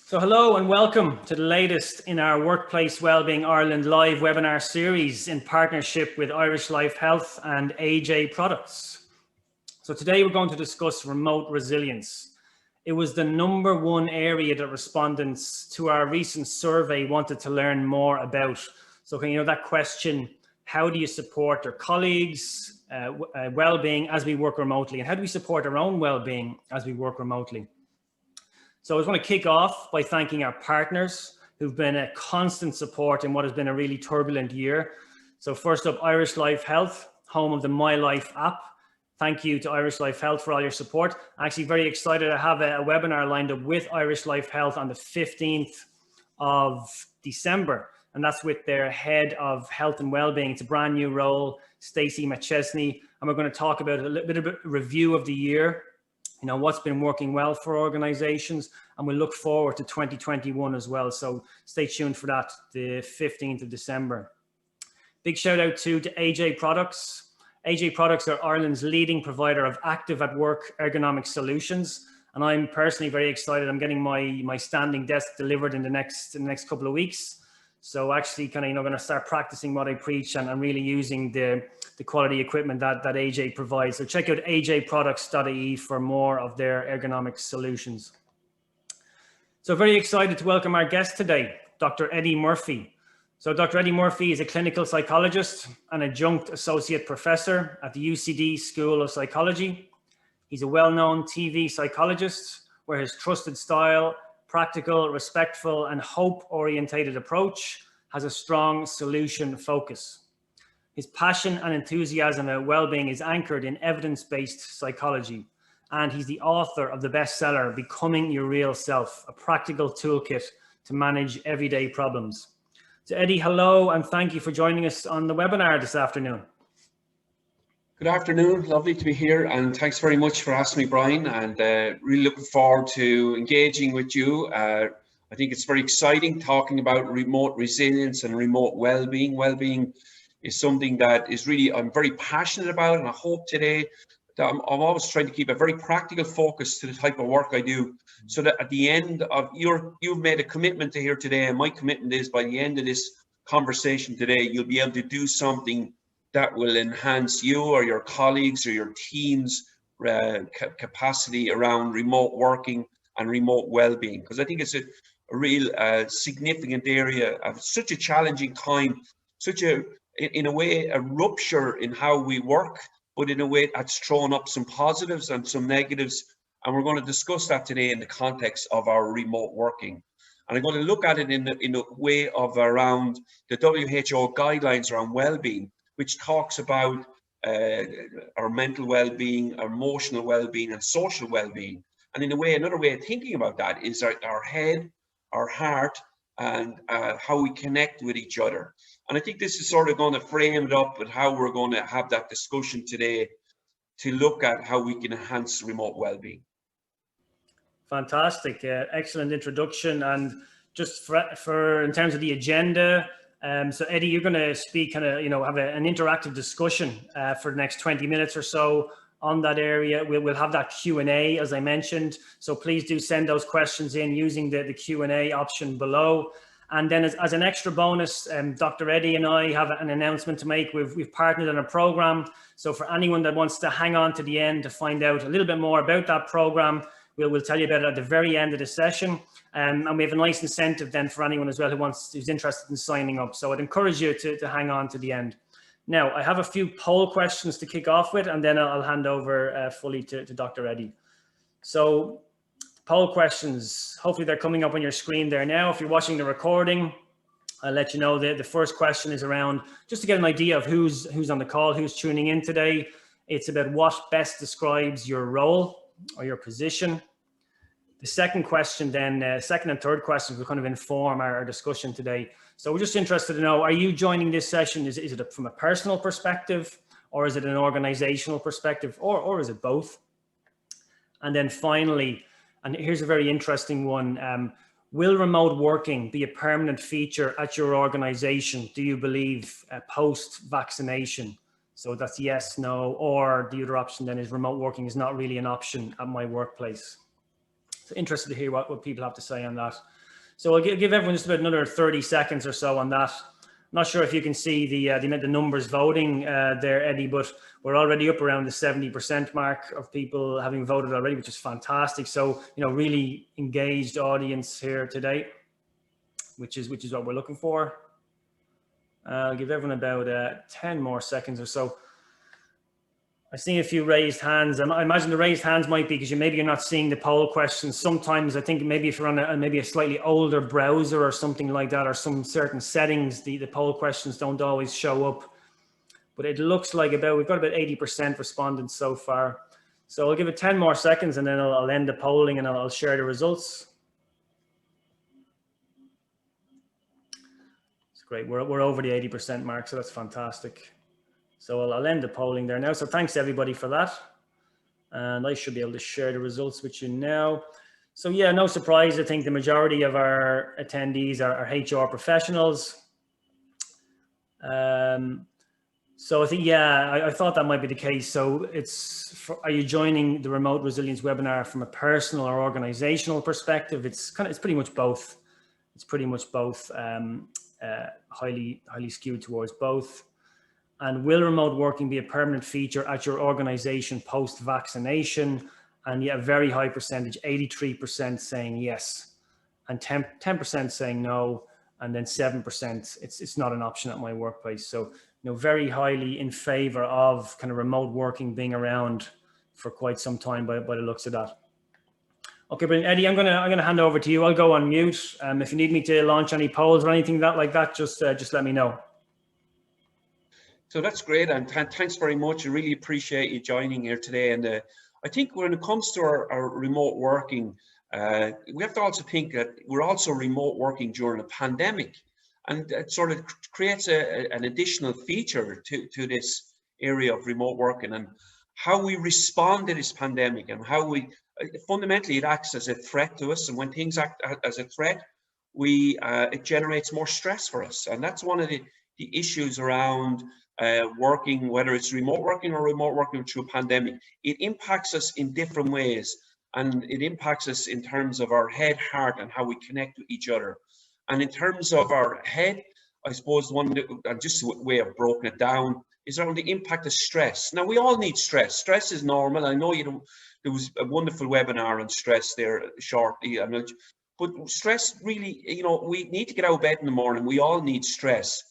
So hello and welcome to the latest in our Workplace Wellbeing Ireland live webinar series in partnership with Irish Life Health and AJ Products. So today we're going to discuss remote resilience. It was the #1 area that respondents to our recent survey wanted to learn more about. So that question, how do you support your colleagues' well-being as we work remotely, and how do we support our own well-being as we work remotely? So I just want to kick off by thanking our partners who've been a constant support in what has been a really turbulent year. So first up, Irish Life Health, home of the My Life app. Thank you to Irish Life Health for all your support. I'm actually very excited to have a webinar lined up with Irish Life Health on the 15th of December. And that's with their head of health and wellbeing. It's a brand new role, Stacey McChesney. And we're going to talk about a little bit of a review of the year, what's been working well for organizations, and we'll look forward to 2021 as well. So stay tuned for that, the 15th of December. Big shout out to AJ Products. AJ Products are Ireland's leading provider of active at work ergonomic solutions. And I'm personally very excited. I'm getting my standing desk delivered in the next couple of weeks. So actually going to start practicing what I preach and really using the quality equipment that AJ provides. So check out ajproducts.ie for more of their ergonomic solutions. So very excited to welcome our guest today, Dr. Eddie Murphy. So Dr. Eddie Murphy is a clinical psychologist and Adjunct Associate Professor at the UCD School of Psychology. He's a well-known TV psychologist where his trusted style, practical, respectful, and hope-orientated approach has a strong solution focus. His passion and enthusiasm about well-being is anchored in evidence-based psychology, and he's the author of the bestseller, Becoming Your Real Self, a practical toolkit to manage everyday problems. So Eddie, hello, and thank you for joining us on the webinar this afternoon. Good afternoon, lovely to be here, and thanks very much for asking me, Brian, and really looking forward to engaging with you. I think it's very exciting talking about remote resilience and remote well-being. Well-being is something that is really, I'm very passionate about, and I hope today that I'm always trying to keep a very practical focus to the type of work I do, so that at the end of you've made a commitment to here today, and my commitment is by the end of this conversation today, you'll be able to do something that will enhance you or your colleagues or your team's capacity around remote working and remote well-being, because I think it's a real significant area of such a challenging time, in a way, a rupture in how we work, but in a way that's thrown up some positives and some negatives. And we're going to discuss that today in the context of our remote working. And I'm going to look at it in a way of around the WHO guidelines around well-being, which talks about our mental well-being, our emotional well-being, and social well-being. And in a way, another way of thinking about that is our head, our heart, and how we connect with each other. And I think this is sort of going to frame it up with how we're going to have that discussion today to look at how we can enhance remote well-being. Fantastic, excellent introduction. And just for in terms of the agenda, so Eddie, you're going to speak, have an interactive discussion for the next 20 minutes or so on that area. We'll have that Q&A, as I mentioned. So please do send those questions in using the Q&A option below. And then as an extra bonus, Dr. Eddie and I have an announcement to make. We've partnered on a program. So for anyone that wants to hang on to the end to find out a little bit more about that program, we'll tell you about it at the very end of the session. And we have a nice incentive then for anyone as well who's interested in signing up. So I'd encourage you to hang on to the end. Now, I have a few poll questions to kick off with, and then I'll hand over fully to Dr. Eddie. So poll questions, hopefully they're coming up on your screen there now. If you're watching the recording, I'll let you know that the first question is around, just to get an idea of who's on the call, who's tuning in today. It's about what best describes your role or your position. The second question then, second and third questions will kind of inform our discussion today. So we're just interested to know, are you joining this session? Is it from a personal perspective, or is it an organizational perspective, or is it both? And then finally, and here's a very interesting one, will remote working be a permanent feature at your organization, do you believe, post-vaccination? So that's yes, no, or the other option then is remote working is not really an option at my workplace. So interested to hear what people have to say on that. So I'll give everyone just about another 30 seconds or so on that. I'm not sure if you can see the numbers voting there, Eddie, but we're already up around the 70% mark of people having voted already, which is fantastic. So, really engaged audience here today, which is what we're looking for. I'll give everyone about 10 more seconds or so. I see a few raised hands. I imagine the raised hands might be because maybe you're not seeing the poll questions. Sometimes I think maybe if you're on maybe a slightly older browser or something like that, or some certain settings, the poll questions don't always show up. But it looks like we've got about 80% respondents so far. So I'll give it 10 more seconds and then I'll end the polling and I'll share the results. It's great. We're over the 80% mark, so that's fantastic. So I'll end the polling there now. So thanks everybody for that. And I should be able to share the results with you now. So yeah, no surprise. I think the majority of our attendees are HR professionals. So I think, yeah, I thought that might be the case. So are you joining the remote resilience webinar from a personal or organizational perspective? It's pretty much both. It's pretty much both, highly skewed towards both. And will remote working be a permanent feature at your organization post-vaccination? And yeah, a very high percentage, 83% saying yes, and 10% saying no, and then 7% it's not an option at my workplace. So, very highly in favor of kind of remote working being around for quite some time by the looks of that. Okay, brilliant. Eddie, I'm gonna hand over to you. I'll go on mute. If you need me to launch any polls or anything like that, just let me know. So that's great, and thanks very much. I really appreciate you joining here today. And I think when it comes to our remote working, we have to also think that we're also remote working during a pandemic, and it sort of creates an additional feature to this area of remote working, and how we respond to this pandemic, and how fundamentally it acts as a threat to us. And when things act as a threat, it generates more stress for us, and that's one of the issues around working, whether it's remote working or remote working through a pandemic. It impacts us in different ways, and it impacts us in terms of our head, heart, and how we connect with each other. And in terms of our head, I suppose just a way of broken it down is around the impact of stress. Now, we all need stress. Stress is normal. I know there was a wonderful webinar on stress there shortly, but stress really, we need to get out of bed in the morning. We all need stress.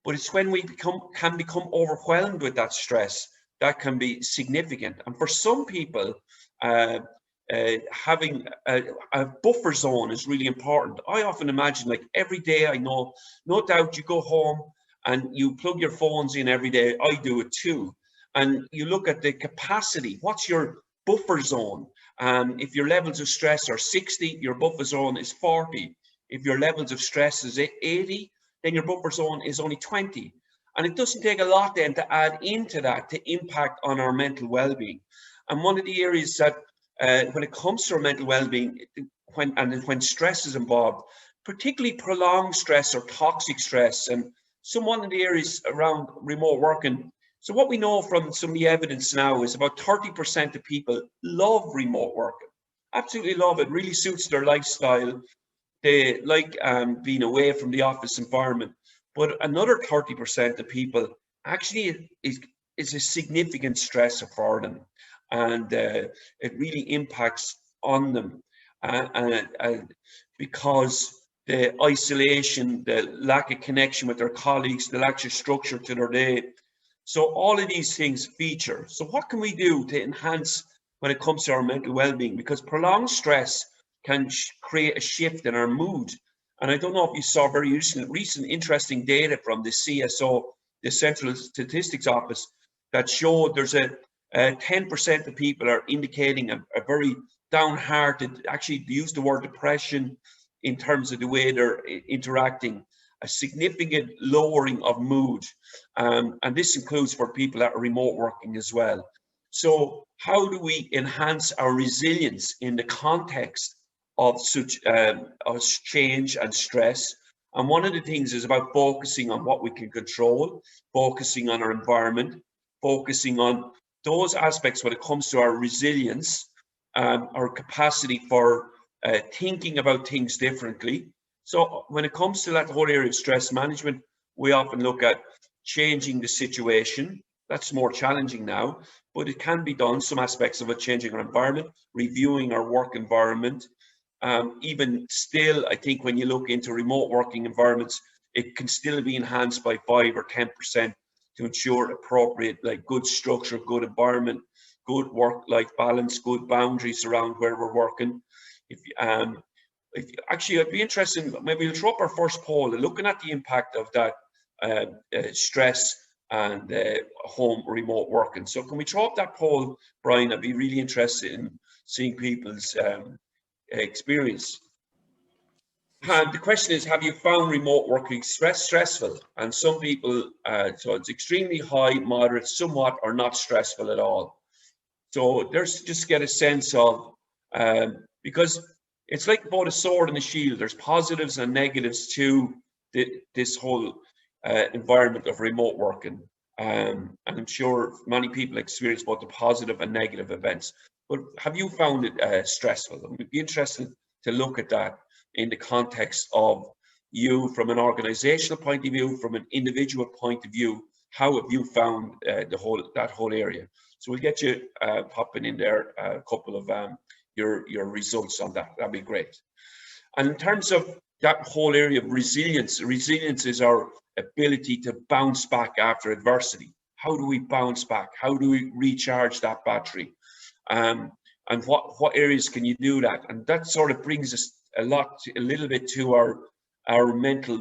But it's when we can become overwhelmed with that stress that can be significant. And for some people, having a buffer zone is really important. I often imagine, like, every day, I know, no doubt, you go home and you plug your phones in every day. I do it too. And you look at the capacity. What's your buffer zone? If your levels of stress are 60, your buffer zone is 40. If your levels of stress is 80, then your buffer zone is only 20. And it doesn't take a lot then to add into that to impact on our mental well-being. And one of the areas that when it comes to our mental well-being, when stress is involved, particularly prolonged stress or toxic stress, and one of the areas around remote working. So what we know from some of the evidence now is about 30% of people love remote working, absolutely love it, really suits their lifestyle. They like being away from the office environment. But another 30% of people actually is a significant stressor for them, and it really impacts on them, because the isolation, the lack of connection with their colleagues, the lack of structure to their day. So all of these things feature. So what can we do to enhance when it comes to our mental well-being? Because prolonged stress can create a shift in our mood. And I don't know if you saw very recent interesting data from the CSO, the Central Statistics Office, that showed there's a 10% of people are indicating a very downhearted, actually they use the word depression in terms of the way they're interacting, a significant lowering of mood. And this includes for people that are remote working as well. So how do we enhance our resilience in the context of such change and stress? And one of the things is about focusing on what we can control, focusing on our environment, focusing on those aspects when it comes to our resilience, our capacity for thinking about things differently. So when it comes to that whole area of stress management, we often look at changing the situation. That's more challenging now, but it can be done. Some aspects of it, changing our environment, reviewing our work environment. Even still, I think when you look into remote working environments, it can still be enhanced by 5 or 10% to ensure appropriate, like good structure, good environment, good work-life balance, good boundaries around where we're working. Actually, I'd be interested in, maybe we'll throw up our first poll, looking at the impact of that stress and home remote working. So can we throw up that poll, Brian? I'd be really interested in seeing people's experience. And the question is, have you found remote working stressful? And some people, so it's extremely high, moderate, somewhat, or not stressful at all. So there's just get a sense of, because it's like both a sword and a shield. There's positives and negatives to this whole environment of remote working. And I'm sure many people experience both the positive and negative events. But have you found it stressful? And we'd be interested to look at that in the context of you from an organizational point of view, from an individual point of view. How have you found that whole area? So we'll get you popping in there a couple of your results on that. That'd be great. And in terms of that whole area of resilience, resilience is our ability to bounce back after adversity. How do we bounce back? How do we recharge that battery? And what areas can you do that? And that sort of brings us a little bit to our mental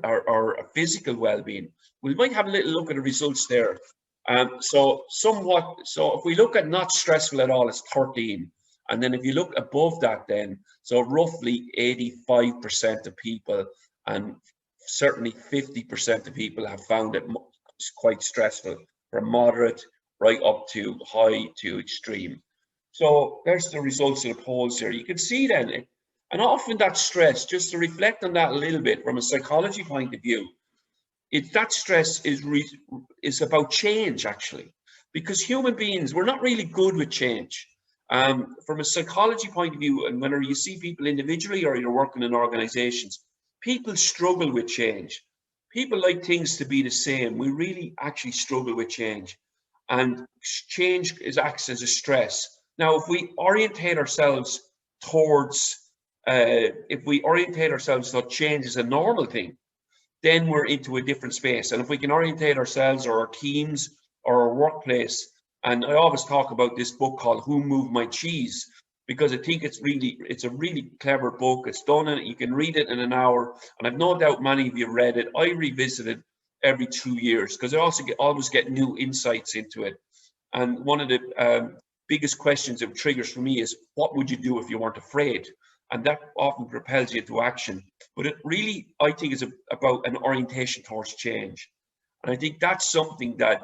our physical well-being. We might have a little look at the results there. So if we look at not stressful at all, it's 13. And then if you look above that, then, so roughly 85% of people, and certainly 50% of people have found it quite stressful, from moderate right up to high to extreme. So there's the results of the polls here. You can see then, and often that stress, just to reflect on that a little bit from a psychology point of view, that stress is about change, actually, because human beings, we're not really good with change. From a psychology point of view, and whether you see people individually or you're working in organizations, people struggle with change. People like things to be the same. We really actually struggle with change, and change acts as a stress. Now, if we orientate ourselves towards that change is a normal thing, then we're into a different space. And if we can orientate ourselves or our teams or our workplace, and I always talk about this book called Who Moved My Cheese, because I think it's a really clever book. It's done, and you can read it in an hour. And I've no doubt many of you have read it. I revisit it every 2 years because I also always get new insights into it. And one of the biggest questions it triggers for me is, what would you do if you weren't afraid? And that often propels you into action. But it really, I think, is about an orientation towards change. And I think that's something that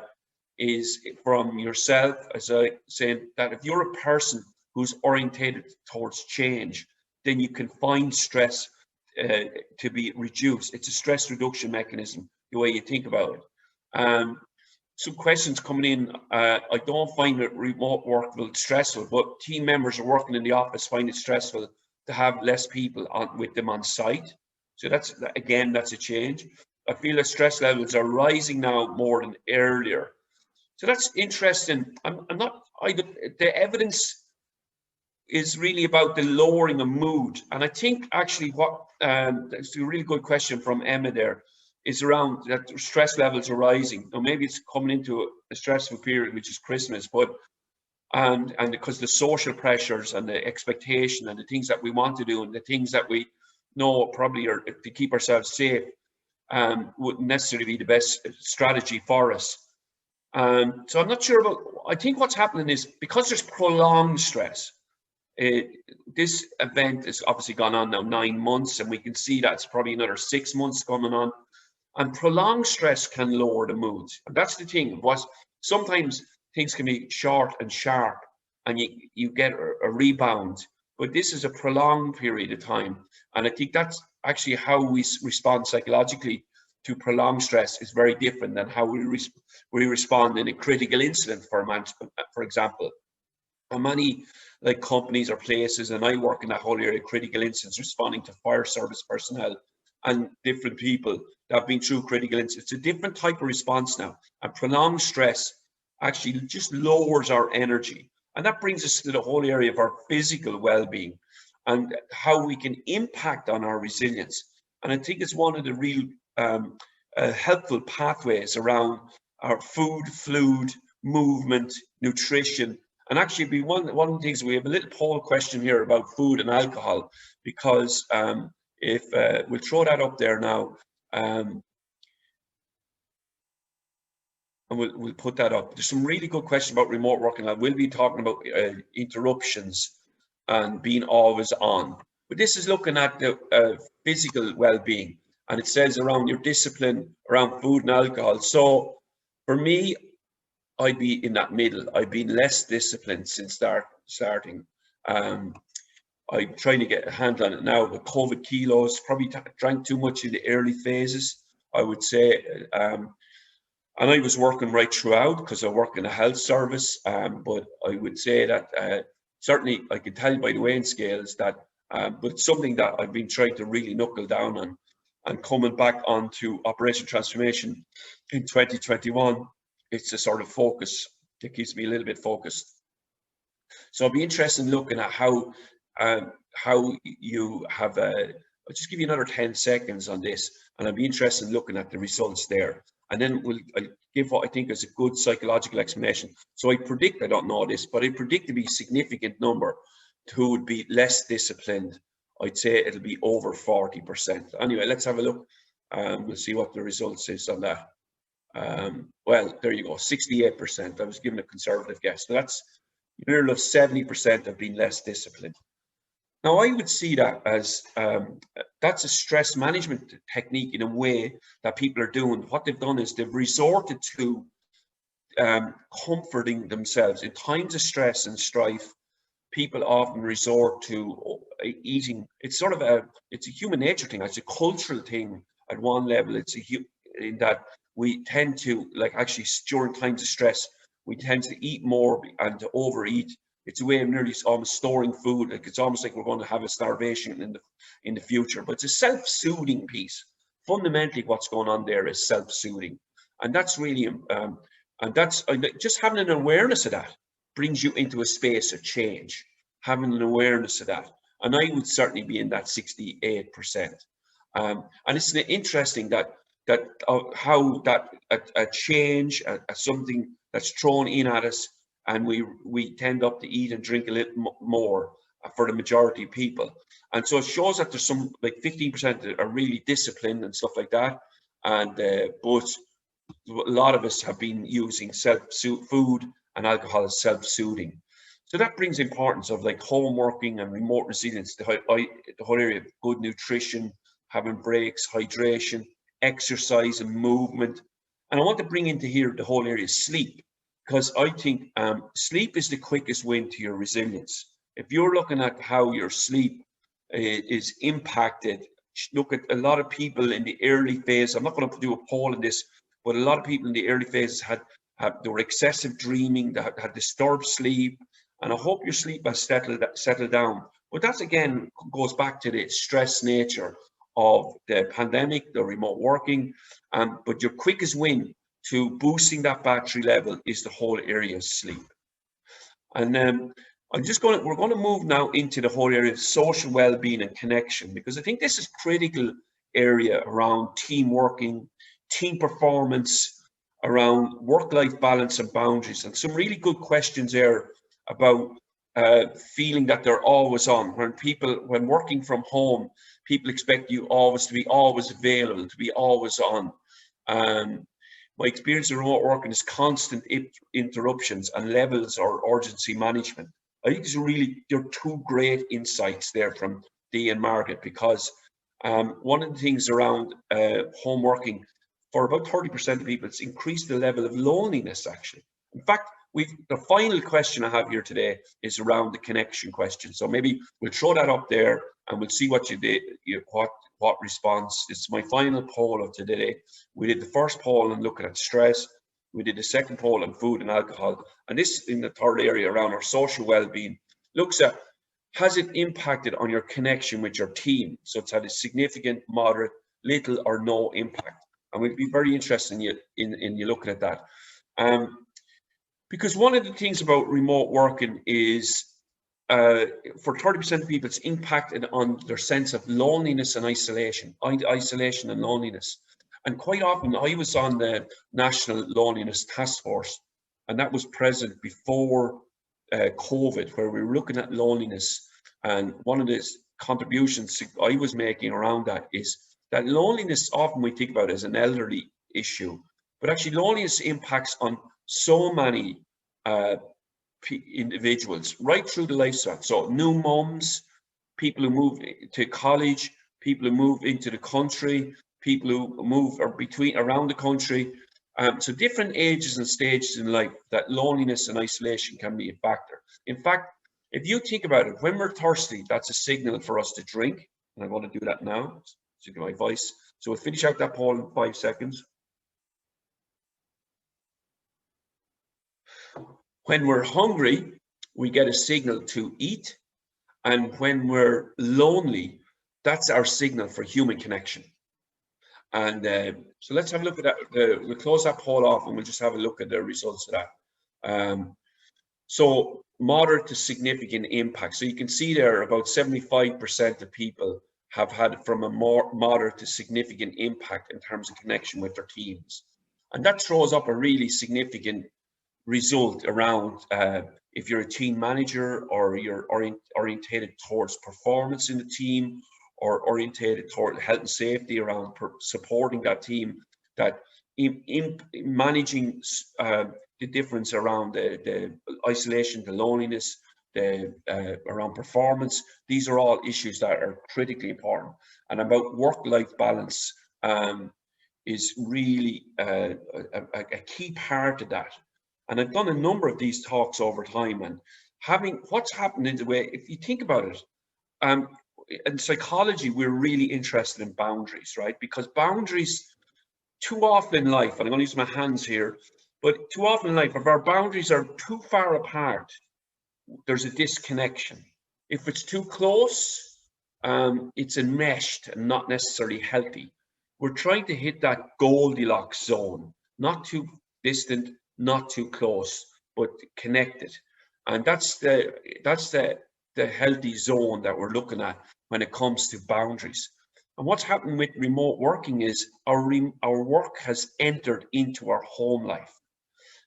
is from yourself, as I said, that if you're a person who's orientated towards change, then you can find stress to be reduced. It's a stress reduction mechanism, the way you think about it. Some questions coming in. I don't find it remote work stressful, but team members are working in the office find it stressful to have less people with them on site. So that's a change. I feel that stress levels are rising now more than earlier. So that's interesting. The evidence is really about the lowering of mood. And I think actually that's a really good question from Emma there, is around that stress levels are rising. Now maybe it's coming into a stressful period, which is Christmas, but and because the social pressures and the expectation and the things that we want to do and the things that we know probably are to keep ourselves safe wouldn't necessarily be the best strategy for us. So I'm not sure about, I think what's happening is because there's prolonged stress, this event has obviously gone on now 9 months, and we can see that's probably another 6 months coming on, and prolonged stress can lower the mood. And that's the thing. Sometimes things can be short and sharp and you get a rebound, but this is a prolonged period of time. And I think that's actually how we respond psychologically to prolonged stress is very different than how we respond in a critical incident, for example. And many like companies or places, and I work in that whole area, critical incidents, responding to fire service personnel and different people that have been through critical incidents. It's a different type of response now, and prolonged stress actually just lowers our energy. And that brings us to the whole area of our physical well-being and how we can impact on our resilience. And I think it's one of the real helpful pathways around our food, fluid, movement, nutrition. And actually, be one of the things, we have a little poll question here about food and alcohol, because if we'll throw that up there now, and we'll put that up. There's some really good questions about remote working. I will be talking about interruptions and being always on. But this is looking at the physical well-being, and it says around your discipline around food and alcohol. So for me, I'd be in that middle. I've been less disciplined since starting. I'm trying to get a handle on it now, but COVID kilos, probably drank too much in the early phases, I would say. And I was working right throughout because I work in a health service. But I would say that certainly I can tell by the weighing scales that, but it's something that I've been trying to really knuckle down on, and coming back onto Operation Transformation in 2021. It's a sort of focus that keeps me a little bit focused. So I'll be interested in looking at how you have I'll just give you another 10 seconds on this, and I'll be interested in looking at the results there. And then I'll give what I think is a good psychological explanation. So I predict, I don't know this, but I predict to be a significant number who would be less disciplined. I'd say it'll be over 40%. Anyway, let's have a look. We'll see what the results is on that. Well, there you go, 68%. I was given a conservative guess. So that's nearly 70% have been less disciplined. Now, I would see that as that's a stress management technique in a way that people are doing. What they've done is they've resorted to comforting themselves. In times of stress and strife, people often resort to eating. It's sort of it's a human nature thing. It's a cultural thing at one level. It's in that we tend to, like, actually during times of stress, we tend to eat more and to overeat. It's a way of nearly almost storing food. Like, it's almost like we're going to have a starvation in the future. But it's a self-soothing piece. Fundamentally, what's going on there is self-soothing, and that's really and that's just having an awareness of that brings you into a space of change. Having an awareness of that, and I would certainly be in that 68%. And it's interesting that how that a change, something that's thrown in at us, and we tend up to eat and drink a little more for the majority of people. And so it shows that there's some, like 15% that are really disciplined and stuff like that. And but a lot of us have been using food and alcohol as self-soothing. So that brings importance of like home working and remote resilience, the whole area of good nutrition, having breaks, hydration, exercise and movement. And I want to bring into here the whole area of sleep, because I think sleep is the quickest win to your resilience. If you're looking at how your sleep is impacted, look at a lot of people in the early phase. I'm not going to do a poll in this, but a lot of people in the early phases there were excessive dreaming, that had disturbed sleep. And I hope your sleep has settled down. But that's, again, goes back to the stress nature of the pandemic, the remote working. But your quickest win to boosting that battery level is the whole area of sleep. And we're going to move now into the whole area of social well-being and connection, because I think this is critical area around team working, team performance, around work-life balance and boundaries. And some really good questions there about feeling that they're always on. When working from home, people expect you always to be always available, to be always on. My experience of remote working is constant interruptions and levels or urgency management. I think there are two great insights there from Dee and Margaret, because one of the things around home working, for about 30% of people, it's increased the level of loneliness, actually. In fact, the final question I have here today is around the connection question. So maybe we'll throw that up there and we'll see what you did, what response. It's my final poll of today. We did the first poll and looking at stress. We did the second poll on food and alcohol. And this, in the third area around our social well-being, looks at, has it impacted on your connection with your team? So it's had a significant, moderate, little or no impact. And we'd be very interested in you looking at that. Because one of the things about remote working is, for 30% of people, it's impacted on their sense of loneliness and isolation and loneliness. And quite often, I was on the National Loneliness Task Force, and that was present before COVID, where we were looking at loneliness. And one of the contributions I was making around that is that loneliness, often we think about it as an elderly issue, but actually loneliness impacts on so many individuals right through the lifestyle. So new mums, people who move to college, people who move into the country, people who move or around the country. So different ages and stages in life, that loneliness and isolation can be a factor. In fact, if you think about it, when we're thirsty, that's a signal for us to drink. And I'm going to do that now, to get my voice. So we'll finish out that poll in 5 seconds. When we're hungry, we get a signal to eat. And when we're lonely, that's our signal for human connection. And so let's have a look at that. We'll close that poll off and we'll just have a look at the results of that. So moderate to significant impact. So you can see there about 75% of people have had from a more moderate to significant impact in terms of connection with their teams. And that throws up a really significant result around if you're a team manager or you're orientated towards performance in the team, or orientated toward health and safety around supporting that team, that in managing the difference around the isolation, the loneliness, around performance. These are all issues that are critically important. And about work-life balance is really a key part of that. And I've done a number of these talks over time, and what's happened in the way, if you think about it, in psychology, we're really interested in boundaries, right? Because boundaries, too often in life, and I'm going to use my hands here, but too often in life, if our boundaries are too far apart, there's a disconnection. If it's too close, it's enmeshed and not necessarily healthy. We're trying to hit that Goldilocks zone, not too distant, not too close, but connected. And that's the healthy zone that we're looking at when it comes to boundaries. And what's happened with remote working is our work has entered into our home life.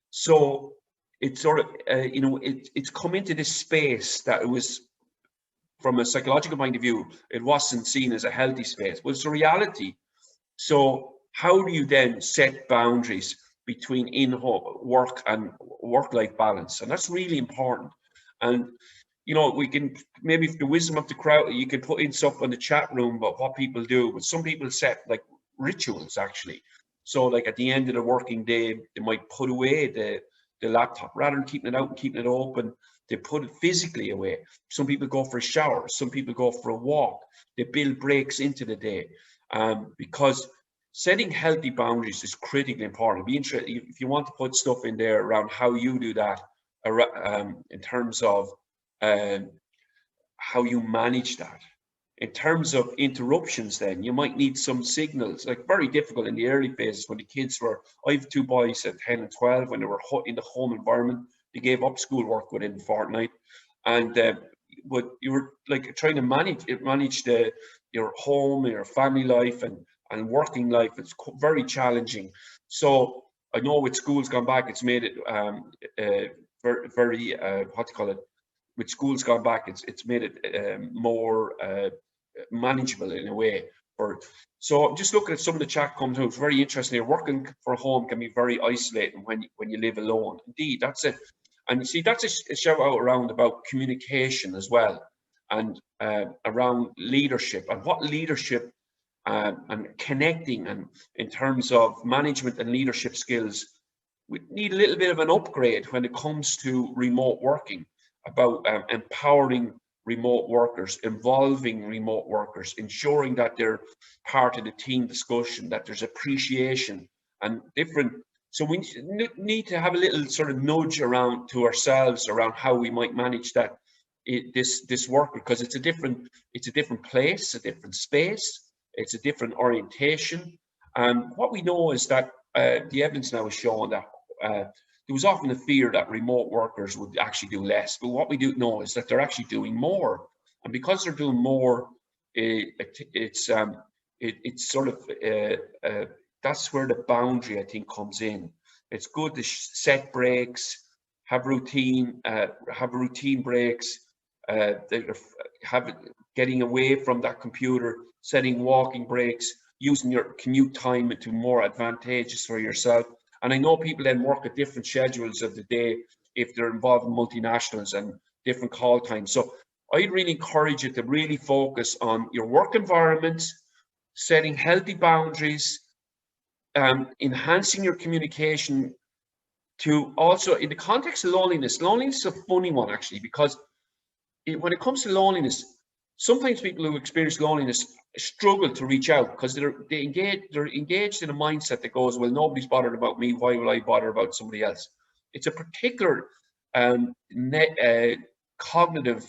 So it's sort of, it's come into this space that it was, from a psychological point of view, it wasn't seen as a healthy space, but it's a reality. So how do you then set boundaries between in-home work and work-life balance? And that's really important. And we can, maybe if the wisdom of the crowd, you can put in stuff in the chat room about what people do, but some people set like rituals actually. So like at the end of the working day, they might put away the laptop rather than keeping it out and keeping it open. They put it physically away. Some people go for a shower. Some people go for a walk. They build breaks into the day, because setting healthy boundaries is critically important. Be interested if you want to put stuff in there around how you do that, in terms of how you manage that. In terms of interruptions, then you might need some signals. Like, very difficult in the early phases when the kids were, I have 2 boys at 10 and 12, when they were in the home environment, they gave up schoolwork within a fortnight. And but you were like trying to manage your home and your family life and working life. It's very challenging. So I know with schools gone back, it's made it very what do you call it? With schools gone back, it's made it more manageable in a way. So I'm just looking at some of the chat comes out. It's very interesting. Working for home can be very isolating when you live alone. Indeed, that's it. And you see, that's a shout out around about communication as well, and around leadership and what leadership and connecting, and in terms of management and leadership skills, we need a little bit of an upgrade when it comes to remote working, about empowering remote workers, involving remote workers, ensuring that they're part of the team discussion, that there's appreciation and different So we need to have a little sort of nudge around to ourselves around how we might manage that this work, because it's a different place, a different space, it's a different orientation. And what we know is that the evidence now is showing that there was often a fear that remote workers would actually do less, but what we do know is that they're actually doing more, and because they're doing more, it's sort of that's where the boundary, I think, comes in. It's good to set breaks, have routine breaks, getting away from that computer, setting walking breaks, using your commute time to more advantageous for yourself. And I know people then work at different schedules of the day if they're involved in multinationals and different call times. So I'd really encourage you to really focus on your work environment, setting healthy boundaries, enhancing your communication. To also, in the context of loneliness is a funny one actually, because when it comes to loneliness, sometimes people who experience loneliness struggle to reach out because they're engaged in a mindset that goes, well, nobody's bothered about me, why will I bother about somebody else? It's a particular cognitive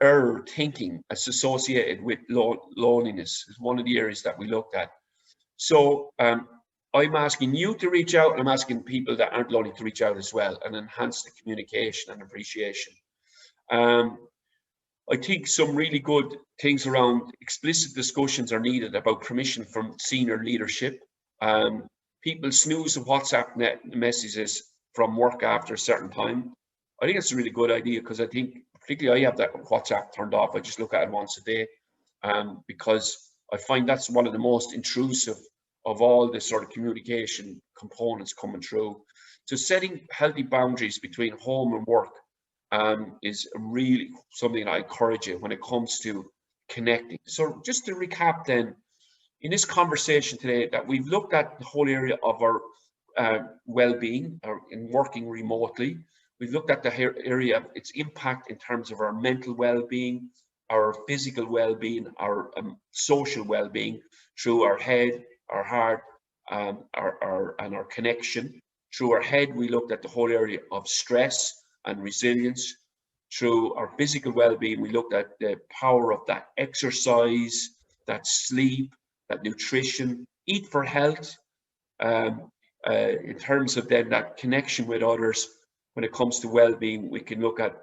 error thinking that's associated with loneliness. Is one of the areas that we looked at. So I'm asking you to reach out, and I'm asking people that aren't lonely to reach out as well and enhance the communication and appreciation. I think some really good things around explicit discussions are needed about permission from senior leadership. People snooze the WhatsApp messages from work after a certain time. I think it's a really good idea, because I think, particularly I have that WhatsApp turned off. I just look at it once a day, because I find that's one of the most intrusive of all the sort of communication components coming through. So setting healthy boundaries between home and work is really something I encourage you when it comes to connecting. So just to recap then, in this conversation today, that we've looked at the whole area of our well-being or in working remotely. We've looked at the area of its impact in terms of our mental well-being, our physical well-being, our social well-being through our head, our heart, and our connection. Through our head, we looked at the whole area of stress and resilience. Through our physical well-being, we looked at the power of that exercise, that sleep, that nutrition, eat for health, in terms of then that connection with others. When it comes to well-being, we can look at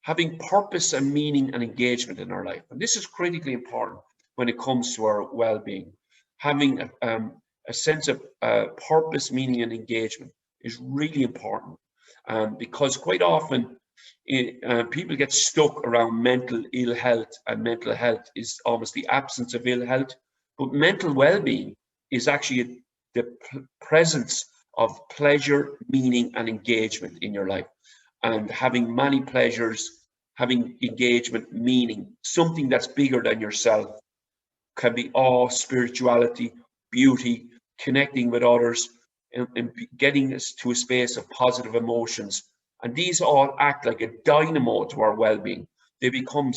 having purpose and meaning and engagement in our life. And this is critically important when it comes to our well-being. Having a sense of purpose, meaning and engagement is really important, because quite often people get stuck around mental ill health, and mental health is almost the absence of ill health. But mental well-being is actually the presence of pleasure, meaning and engagement in your life, and having many pleasures, having engagement, meaning, something that's bigger than yourself. Can be awe, spirituality, beauty, connecting with others, and getting us to a space of positive emotions. And these all act like a dynamo to our well-being. They become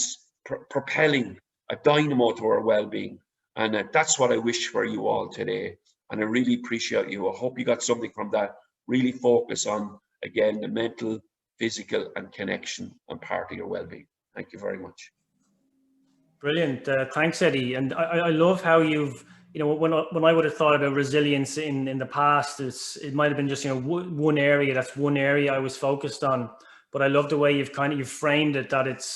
propelling a dynamo to our well-being. And that's what I wish for you all today. And I really appreciate you. I hope you got something from that. Really focus on, again, the mental, physical and connection and part of your well-being. Thank you very much. Brilliant. Thanks, Eddie. And I love how you've, when I would have thought about resilience in the past, it might have been just, one area. That's one area I was focused on. But I love the way you've framed it, that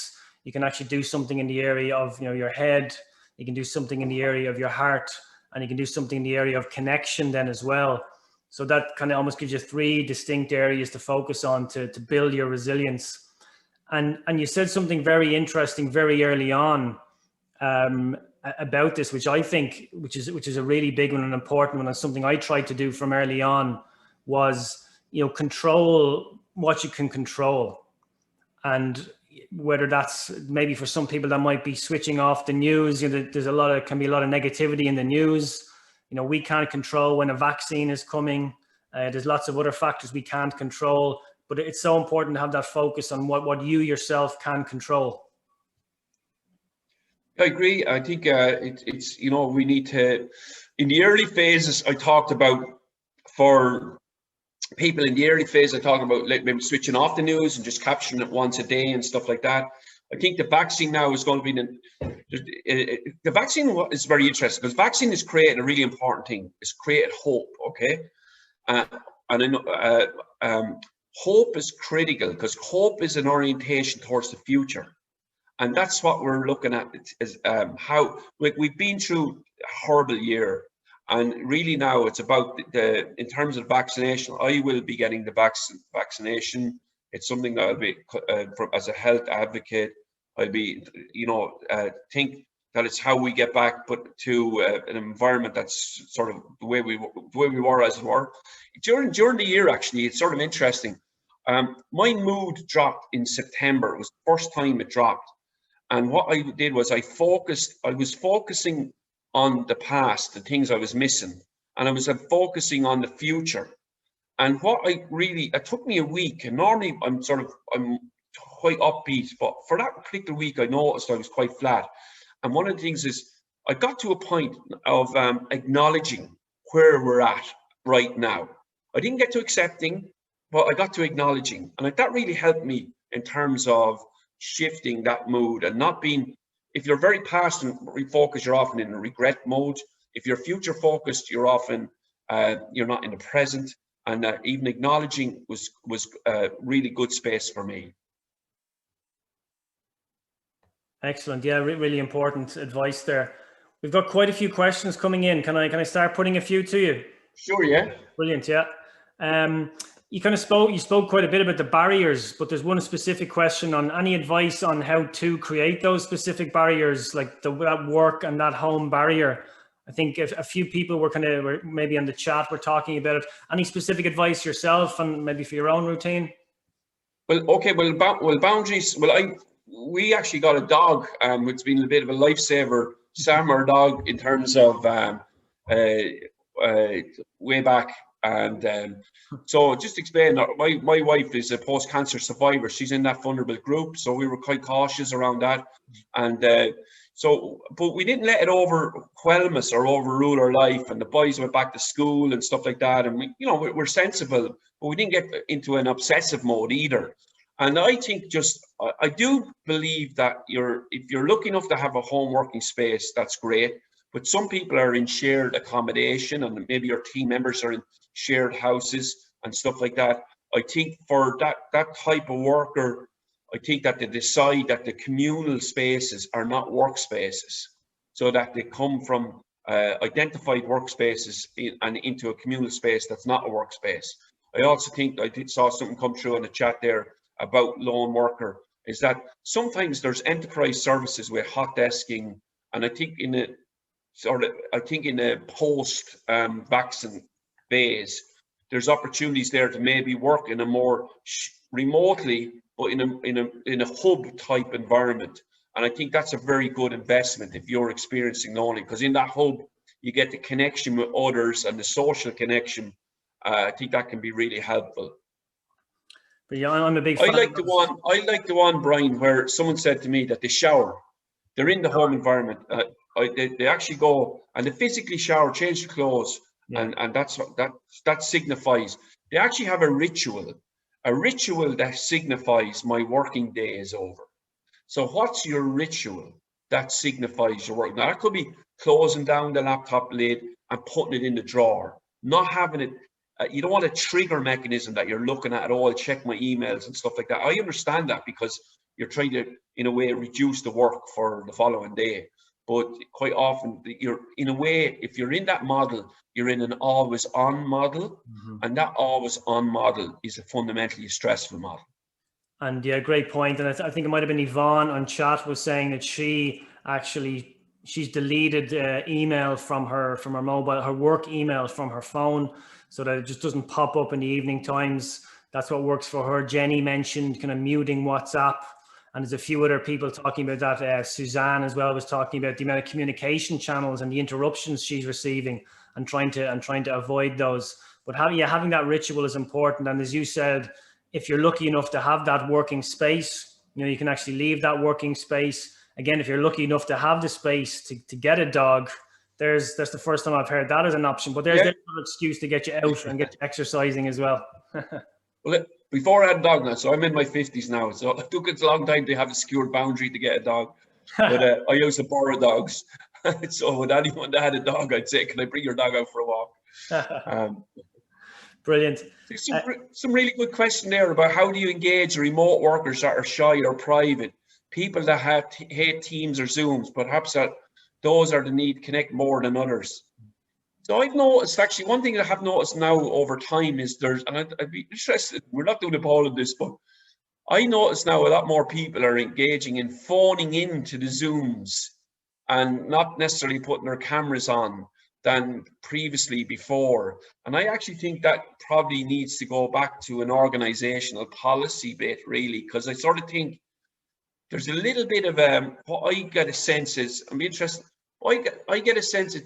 you can actually do something in the area of, your head. You can do something in the area of your heart, and you can do something in the area of connection then as well. So that kind of almost gives you three distinct areas to focus on to build your resilience. And you said something very interesting very early on about this, which I think, which is a really big one and important one, and something I tried to do from early on, was, control what you can control. And whether that's maybe for some people that might be switching off the news, there's can be a lot of negativity in the news. We can't control when a vaccine is coming. There's lots of other factors we can't control, but it's so important to have that focus on what you yourself can control. I agree. I think it's we need to, in the early phases I talked about, for people in the early phase are talking about like maybe switching off the news and just capturing it once a day and stuff like that. I think the vaccine now is going to be the vaccine is very interesting, because vaccine is creating a really important thing. It's created hope, okay? And I know hope is critical, because hope is an orientation towards the future. And that's what we're looking at, is how we've been through a horrible year. And really now it's about in terms of vaccination, I will be getting the vaccination. It's something that I'll be, as a health advocate, I'll be, think that it's how we get back to an environment that's sort of the way we were, as it were. During the year, actually, it's sort of interesting. My mood dropped in September. It was the first time it dropped. And what I did was I was focusing on the past, the things I was missing, and I was focusing on the future. And it took me a week, and normally I'm quite upbeat, but for that particular week, I noticed I was quite flat. And one of the things is I got to a point of acknowledging where we're at right now. I didn't get to accepting, but I got to acknowledging. And that really helped me in terms of shifting that mood and not being, if you're very past and refocused, you're often in a regret mode. If you're future focused, you're often, you're not in the present. And even acknowledging was a really good space for me. Excellent. Yeah, really important advice there. We've got quite a few questions coming in. Can I start putting a few to you? Sure, yeah. Brilliant, yeah. You spoke quite a bit about the barriers, but there's one specific question on any advice on how to create those specific barriers, like that work and that home barrier. I think a few people were maybe on the chat were talking about it. Any specific advice yourself and maybe for your own routine? Well, okay. Well, boundaries. Well, we actually got a dog. It's been a bit of a lifesaver. Sam, our dog, in terms of way back. And so just explain, my wife is a post-cancer survivor. She's in that vulnerable group, so we were quite cautious around that. And but we didn't let it overwhelm us or overrule our life. And the boys went back to school and stuff like that. And we're sensible, but we didn't get into an obsessive mode either. And I think I do believe that if you're lucky enough to have a home working space, that's great. But some people are in shared accommodation, and maybe your team members are in shared houses and stuff like that. I think for that type of worker, I think that they decide that the communal spaces are not workspaces, so that they come from identified workspaces and into a communal space that's not a workspace. I also think I saw something come through in the chat there about lone worker, is that sometimes there's enterprise services with hot desking, and I think in a post vaccine phase, there's opportunities there to maybe work in a more remotely, but in a hub type environment. And I think that's a very good investment if you're experiencing lonely, because in that hub you get the connection with others and the social connection. I think that can be really helpful. But yeah, I'm a big fan. I like the one, Brian, where someone said to me that they shower. They're in the home environment. They actually go and they physically shower, change the clothes, yeah. and that signifies they actually have a ritual that signifies my working day is over. So what's your ritual that signifies your work? Now that could be closing down the laptop lid and putting it in the drawer, not having it. You don't want a trigger mechanism that you're looking at all, check my emails and stuff like that. I understand that, because you're trying to, in a way, reduce the work for the following day. But quite often, you're in a way, if you're in that model, you're in an always on model. Mm-hmm. And that always on model is a fundamentally stressful model. And yeah, great point. And I think it might have been Yvonne on chat was saying that she's deleted email from her mobile, her work email from her phone, so that it just doesn't pop up in the evening times. That's what works for her. Jenny mentioned kind of muting WhatsApp. And there's a few other people talking about that. Suzanne as well was talking about the amount of communication channels and the interruptions she's receiving, and trying to avoid those. But having that ritual is important. And as you said, if you're lucky enough to have that working space, you can actually leave that working space. Again, if you're lucky enough to have the space to get a dog, that's the first time I've heard that as an option. But there's another excuse to get you out and get you exercising as well. Well, before I had a dog now, so I'm in my 50s now, so it took a long time to have a secured boundary to get a dog. But I used to borrow dogs. So with anyone that had a dog, I'd say, can I bring your dog out for a walk? Brilliant. Some really good question there about how do you engage remote workers that are shy or private, people that hate Teams or Zooms, perhaps that those are the need to connect more than others. So I've noticed, actually, one thing that I have noticed now over time is and I'd be interested, we're not doing a poll on this, but I notice now a lot more people are engaging in phoning into the Zooms and not necessarily putting their cameras on than previously before. And I actually think that probably needs to go back to an organizational policy bit, really, because I sort of think there's a little bit of what I get a sense is, I'm interested, I get a sense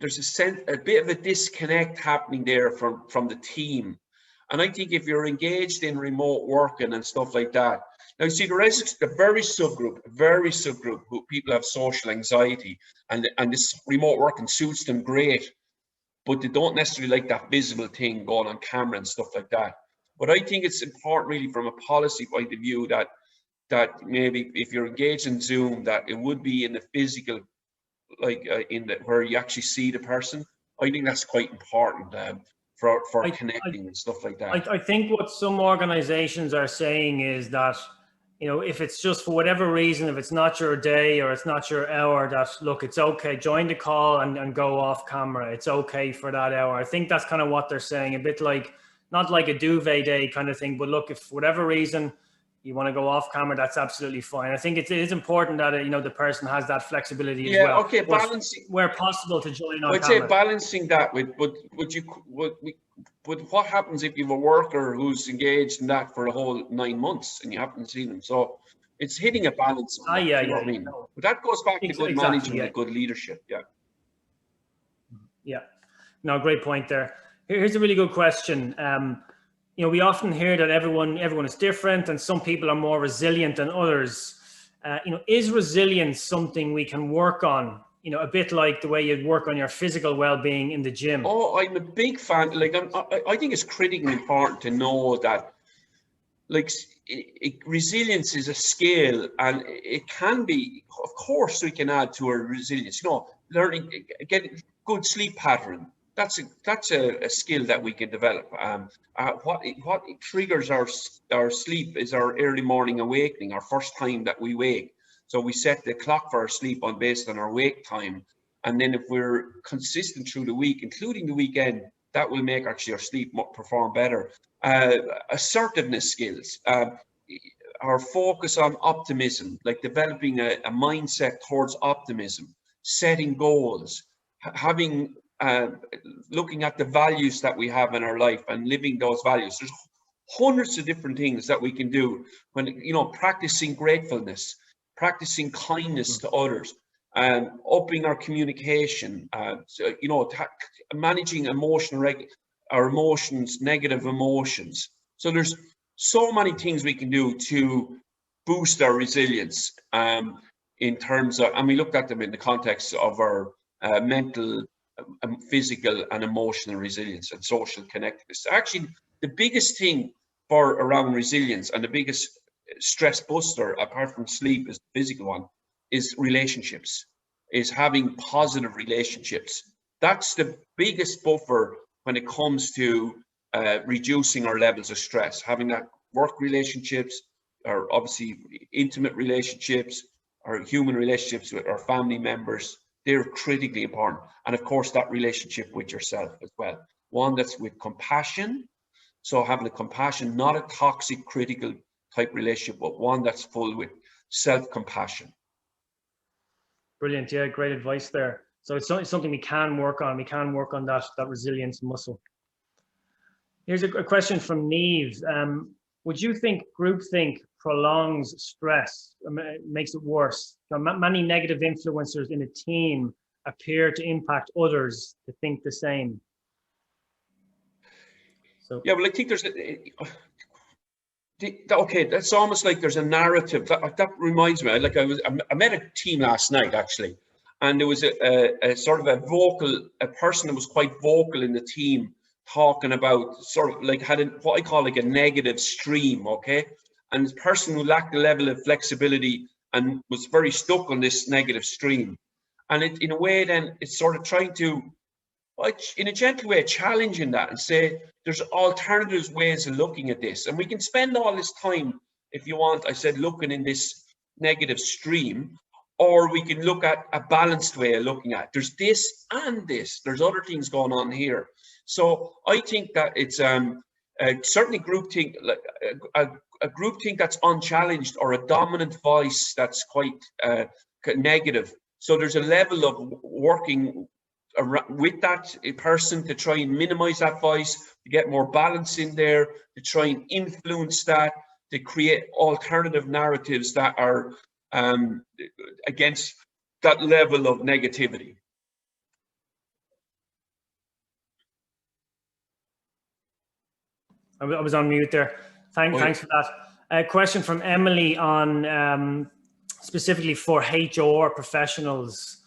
there's a bit of a disconnect happening there from the team. And I think if you're engaged in remote working and stuff like that, now you see there is a very subgroup who people have social anxiety, and this remote working suits them great, but they don't necessarily like that visible thing going on camera and stuff like that. But I think it's important really from a policy point of view that maybe if you're engaged in Zoom, that it would be in the physical, like where you actually see the person. I think that's quite important for connecting and stuff like that. I think what some organizations are saying is that, if it's just for whatever reason, if it's not your day or it's not your hour, that look, it's okay, join the call and go off camera. It's okay for that hour. I think that's kind of what they're saying, a bit like, not like a duvet day kind of thing, but look, if for whatever reason you want to go off camera, that's absolutely fine. I think it is important that the person has that flexibility as well. Okay, balancing where possible to join on I'd camera. say balancing that with, but what happens if you have a worker who's engaged in that for a whole 9 months and you haven't seen them? So it's hitting a balance. You know what I mean? But that goes back to good management and good leadership. Yeah. No, great point there. Here's a really good question. We often hear that everyone is different and some people are more resilient than others. Is resilience something we can work on? A bit like the way you'd work on your physical well-being in the gym. Oh, I'm a big fan. Like, I think it's critically important to know that, like, resilience is a skill, and it can be, of course, we can add to our resilience. Learning, getting good sleep pattern. That's a skill that we can develop. What triggers our sleep is our early morning awakening, our first time that we wake. So we set the clock for our sleep based on our wake time. And then if we're consistent through the week, including the weekend, that will make actually our sleep perform better. Assertiveness skills, our focus on optimism, like developing a mindset towards optimism, setting goals, having looking at the values that we have in our life and living those values. There's hundreds of different things that we can do when, practicing gratefulness, practicing kindness to others, upping our communication, managing our emotions, negative emotions. So there's so many things we can do to boost our resilience in terms of, and we looked at them in the context of our mental, physical and emotional resilience and social connectedness. Actually, the biggest thing around resilience and the biggest stress buster, apart from sleep, is the physical one, is relationships, is having positive relationships. That's the biggest buffer when it comes to reducing our levels of stress. Having that work relationships, or obviously intimate relationships, or human relationships with our family members, they're critically important. And of course, that relationship with yourself as well. One that's with compassion. So having a compassion, not a toxic, critical type relationship, but one that's full with self-compassion. Brilliant. Yeah, great advice there. So it's something we can work on. We can work on that resilience muscle. Here's a question from Neve. Would you think groupthink prolongs stress, makes it worse? Many negative influencers in a team appear to impact others to think the same. So yeah, well, I think there's okay, that's almost like there's a narrative that reminds me. Like I met a team last night actually, and there was a sort of a person that was quite vocal in the team, talking about sort of like had what I call like a negative stream, okay? And the person who lacked the level of flexibility and was very stuck on this negative stream. And it, in a way, then it's sort of trying to, in a gentle way, challenging that and say, there's alternative ways of looking at this. And we can spend all this time, if you want, I said, looking in this negative stream, or we can look at a balanced way of looking at it. There's this and this, there's other things going on here. So I think that it's certainly groupthink, like a groupthink that's unchallenged, or a dominant voice that's quite negative. So there's a level of working with that person to try and minimize that voice, to get more balance in there, to try and influence that, to create alternative narratives that are against that level of negativity. I was on mute there. Thanks for that. A question from Emily on specifically for HR professionals.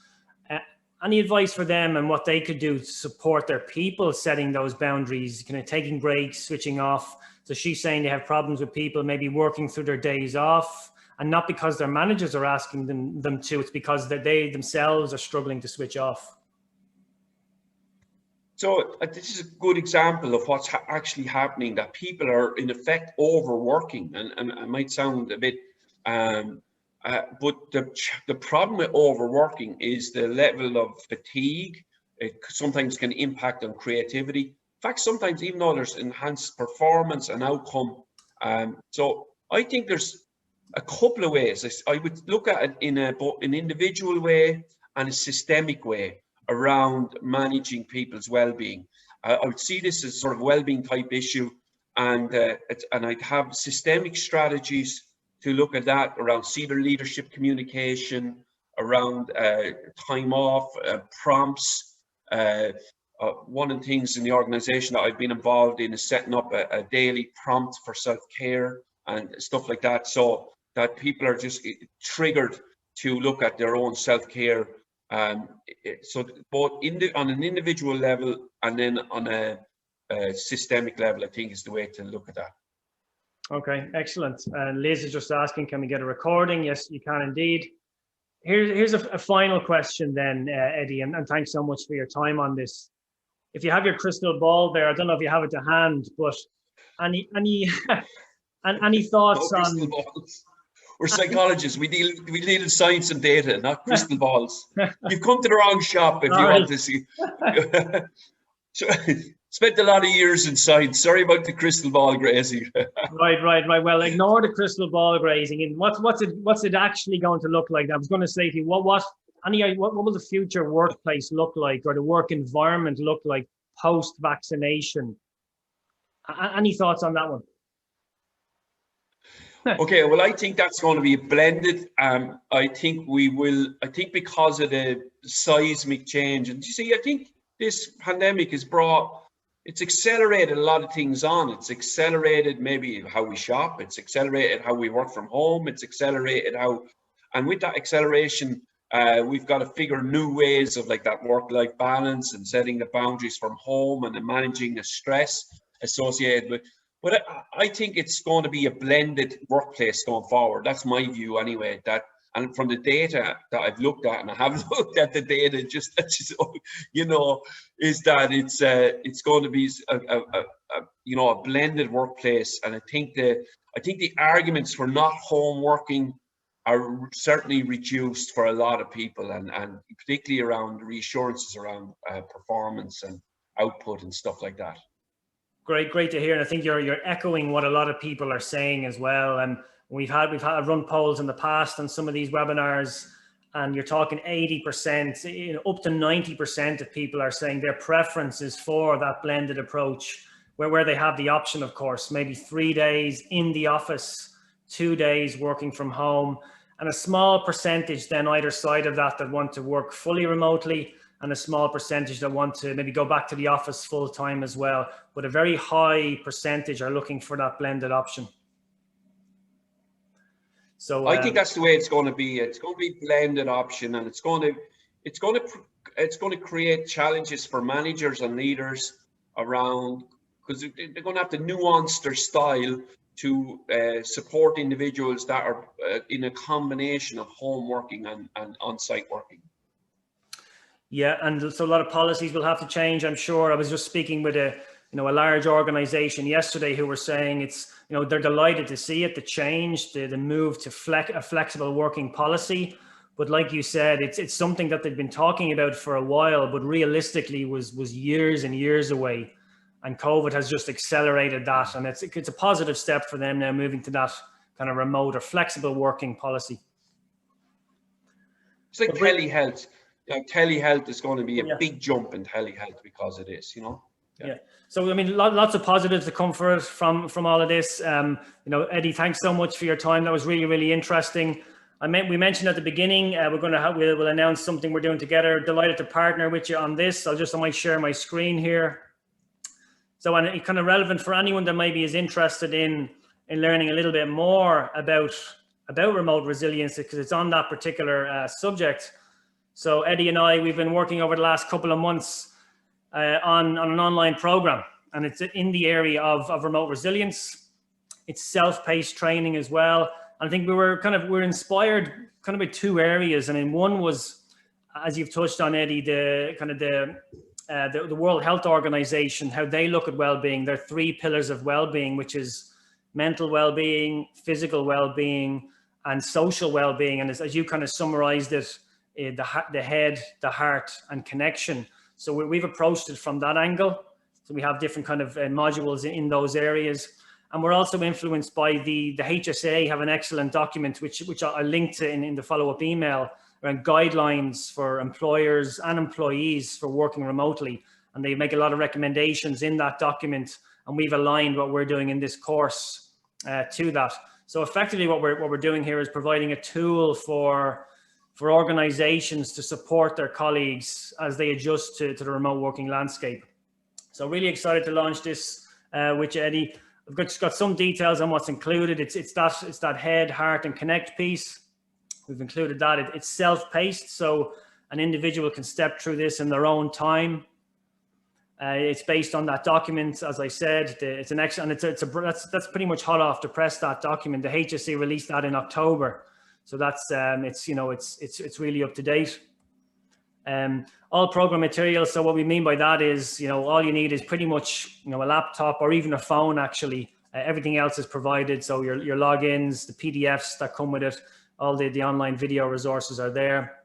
Any advice for them and what they could do to support their people setting those boundaries, kind of taking breaks, switching off? So she's saying they have problems with people maybe working through their days off, and not because their managers are asking them to, it's because that they themselves are struggling to switch off. So this is a good example of what's actually happening, that people are in effect overworking, and it might sound a bit, but the problem with overworking is the level of fatigue. It sometimes can impact on creativity. In fact, sometimes even though there's enhanced performance and outcome. So I think there's a couple of ways. I would look at it in an individual way and a systemic way around managing people's well-being. I would see this as sort of well-being type issue, and I'd have systemic strategies to look at that around senior leadership communication, around time off, prompts. One of the things in the organization that I've been involved in is setting up a daily prompt for self-care and stuff like that, so that people are just triggered to look at their own self-care. So both on an individual level and then on a systemic level, I think is the way to look at that. Okay, excellent. And Liz is just asking, can we get a recording? Yes, you can indeed. Here's a final question then, Eddie, and thanks so much for your time on this. If you have your crystal ball there, I don't know if you have it to hand, but any thoughts on? Balls. We're psychologists. We deal in science and data, not crystal balls. You've come to the wrong shop if you want to see. Spent a lot of years in science. Sorry about the crystal ball grazing. Right. Well, ignore the crystal ball grazing. And what's it actually going to look like? I was going to say to you, what will the future workplace look like, or the work environment look like post-vaccination? Any thoughts on that one? Okay, well, I think that's going to be blended. I think because of the seismic change, and you see, I think this pandemic it's accelerated a lot of things on. It's accelerated maybe how we shop. It's accelerated how we work from home. It's accelerated and with that acceleration, we've got to figure new ways of like that work-life balance and setting the boundaries from home and managing the stress associated with. But I think it's going to be a blended workplace going forward. That's my view anyway. And from the data that I've looked at, and I have looked at the data, just you know, is that it's going to be a blended workplace. And I think the arguments for not home working are certainly reduced for a lot of people, and particularly around reassurances around performance and output and stuff like that. Great to hear, and I think you're echoing what a lot of people are saying as well. And we've run polls in the past on some of these webinars, and you're talking 80%, up to 90% of people are saying their preference is for that blended approach, where they have the option, of course, maybe 3 days in the office, 2 days working from home, and a small percentage then either side of that want to work fully remotely, and a small percentage that want to maybe go back to the office full time as well. But a very high percentage are looking for that blended option. So I think that's the way it's going to be. It's going to be blended option, and it's going to create challenges for managers and leaders around, because they're going to have to nuance their style to support individuals that are in a combination of home working and on-site working. Yeah, and so a lot of policies will have to change, I'm sure. I was just speaking with a large organization yesterday who were saying it's, they're delighted to see it, the change, the move to a flexible working policy. But like you said, it's something that they've been talking about for a while, but realistically was years and years away. And COVID has just accelerated that. And it's a positive step for them now, moving to that kind of remote or flexible working policy. It's like telehealth. Telehealth is going to be a big jump in telehealth because it is, Yeah. So, I mean, lots of positives to come for us from all of this. Eddie, thanks so much for your time. That was really, really interesting. We mentioned at the beginning, we'll announce something we're doing together. Delighted to partner with you on this. I might share my screen here. So, and it's kind of relevant for anyone that maybe is interested in learning a little bit more about remote resilience, because it's on that particular subject. So Eddie and I, we've been working over the last couple of months on an online program, and it's in the area of remote resilience. It's self-paced training as well. And I think we're inspired kind of by two areas. I mean, one was, as you've touched on, Eddie, the World Health Organization, how they look at well-being. There are 3 pillars of well-being, which is mental well-being, physical well-being, and social well-being. And as you kind of summarized it, the head, the heart, and connection. So we've approached it from that angle. So we have different kind of modules in those areas. And we're also influenced by the HSA have an excellent document, which I'll link to in the follow-up email, around guidelines for employers and employees for working remotely. And they make a lot of recommendations in that document. And we've aligned what we're doing in this course to that. So effectively what we're doing here is providing a tool for organizations to support their colleagues as they adjust to the remote working landscape. So really excited to launch this with you, Eddie. I've got some details on what's included. It's that head, heart, and connect piece. We've included that. It's self-paced, so an individual can step through this in their own time. It's based on that document, as I said. It's an excellent, that's pretty much hot off the press, that document. The HSC released that in October. So that's it's really up to date. All program materials. So what we mean by that is, all you need is pretty much, a laptop or even a phone. Actually, everything else is provided. So your logins, the PDFs that come with it, all the online video resources are there.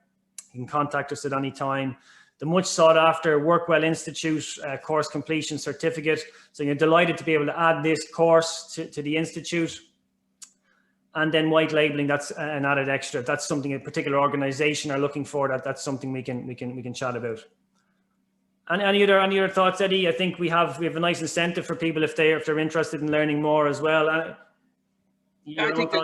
You can contact us at any time. The much sought after WorkWell Institute course completion certificate. So you're delighted to be able to add this course to the Institute. And then white labeling, that's an added extra. If that's something a particular organization are looking for, that's something we can chat about. And any other thoughts, Eddie? I think we have a nice incentive for people if they're interested in learning more as well. I think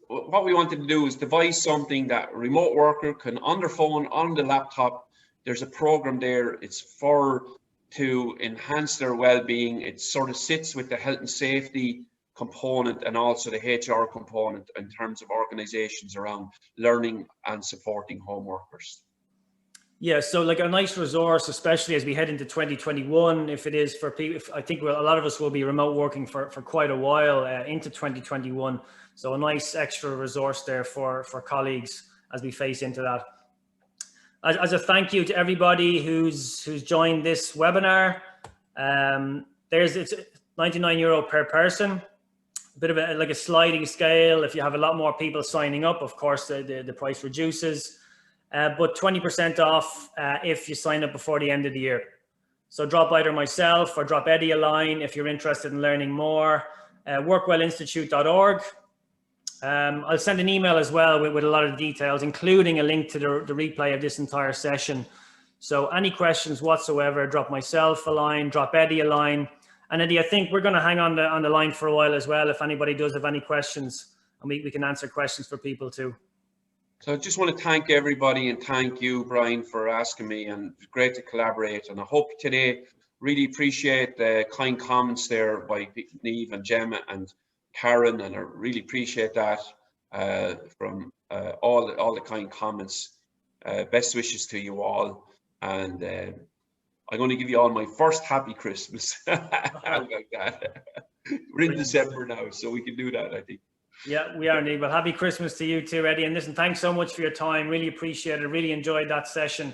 what we wanted to do is devise something that a remote worker can, on their phone, on the laptop. There's a program there. It's to enhance their well-being. It sort of sits with the health and safety component and also the HR component in terms of organizations around learning and supporting home workers. Yeah, so like a nice resource, especially as we head into 2021, if it is for people, I think a lot of us will be remote working for quite a while into 2021. So a nice extra resource there for colleagues as we face into that. As a thank you to everybody who's joined this webinar, it's €99 per person. A bit of a sliding scale. If you have a lot more people signing up, of course, the price reduces, but 20% off if you sign up before the end of the year. So drop either myself or drop Eddie a line if you're interested in learning more. Workwellinstitute.org. I'll send an email as well with a lot of details, including a link to the replay of this entire session. So any questions whatsoever, drop myself a line, drop Eddie a line. And Eddie, I think we're going to hang on the line for a while as well, if anybody does have any questions, and we can answer questions for people too. So I just want to thank everybody and thank you, Brian, for asking me, and it's great to collaborate. And I hope today, really appreciate the kind comments there by Niamh and Gemma and Karen, and I really appreciate that from all the kind comments. Best wishes to you all, and I'm going to give you all my first happy Christmas. How about that? We're in December now, so we can do that, I think. Yeah, we are indeed. Well, happy Christmas to you too, Eddie. And listen, thanks so much for your time. Really appreciate it. Really enjoyed that session.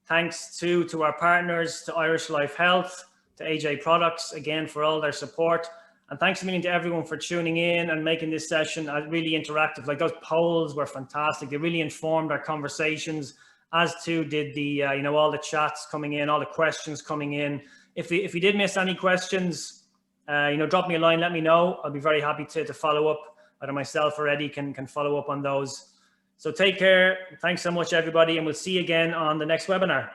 Thanks to our partners, to Irish Life Health, to AJ Products, again, for all their support. And thanks a million to everyone for tuning in and making this session really interactive. Like, those polls were fantastic. They really informed our conversations, as too did the, all the chats coming in, all the questions coming in. If you did miss any questions, drop me a line, let me know. I'll be very happy to follow up. Either myself or Eddie can follow up on those. So take care. Thanks so much, everybody. And we'll see you again on the next webinar.